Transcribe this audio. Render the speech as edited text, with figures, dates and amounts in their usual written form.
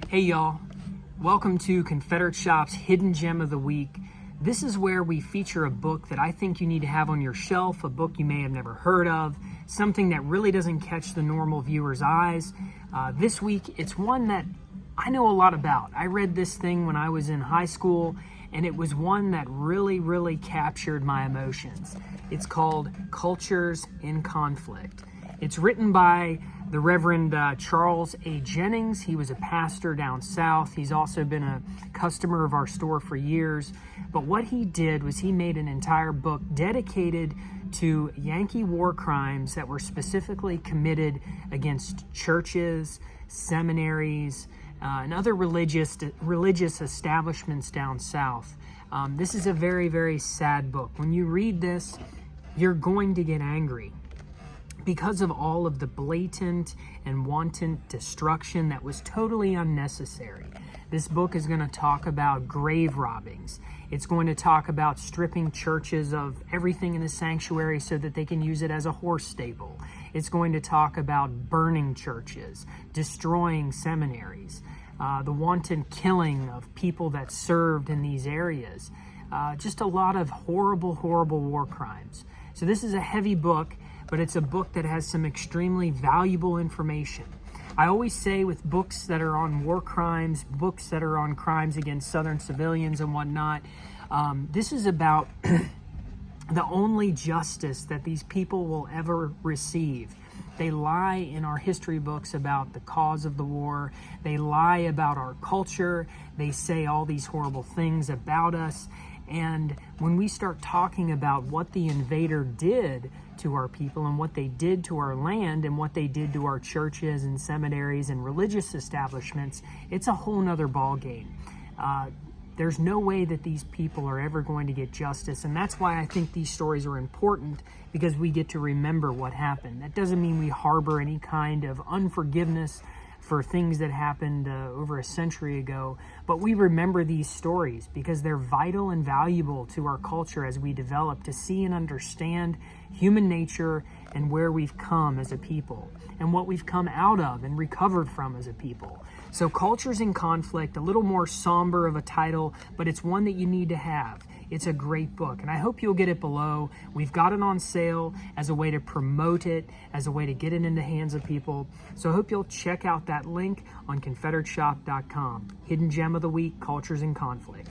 Hey y'all, welcome to Confederate Shop's Hidden Gem of the Week. This is where we feature a book that I think you need to have on your shelf, a book you may have never heard of, something that really doesn't catch the normal viewer's eyes. This week, it's one that I know a lot about. I read this thing when I was in high school, and it was one that really captured my emotions. It's called Cultures in Conflict. It's written by the Reverend Charles A. Jennings. He was a pastor down south. He's also been a customer of our store for years. But what he did was he made an entire book dedicated to Yankee war crimes that were specifically committed against churches, seminaries, and other religious establishments down south. This is a very sad book. When you read this, you're going to get angry because of all of the blatant and wanton destruction that was totally unnecessary. This book is going to talk about grave robbings. It's going to talk about stripping churches of everything in the sanctuary so that they can use it as a horse stable. It's going to talk about burning churches, destroying seminaries, the wanton killing of people that served in these areas. Just a lot of horrible war crimes. So this is a heavy book, but it's a book that has some extremely valuable information. I always say with books that are on war crimes, books that are on crimes against Southern civilians and whatnot, this is about the only justice that these people will ever receive. They lie in our history books about the cause of the war. They lie about our culture. They say all these horrible things about us. And when we start talking about what the invader did to our people and what they did to our land and what they did to our churches and seminaries and religious establishments, it's a whole nother ballgame. There's no way that these people are ever going to get justice, and that's why I think these stories are important, because we get to remember what happened. That doesn't mean we harbor any kind of unforgiveness for things that happened over a century ago, but we remember these stories because they're vital and valuable to our culture as we develop to see and understand human nature and where we've come as a people and what we've come out of and recovered from as a people. So Cultures in Conflict, a little more somber of a title, but it's one that you need to have. It's a great book, and I hope you'll get it below. We've got it on sale as a way to promote it, as a way to get it in the hands of people. So I hope you'll check out that link on ConfederateShop.com. Hidden Gem of the Week, Cultures in Conflict.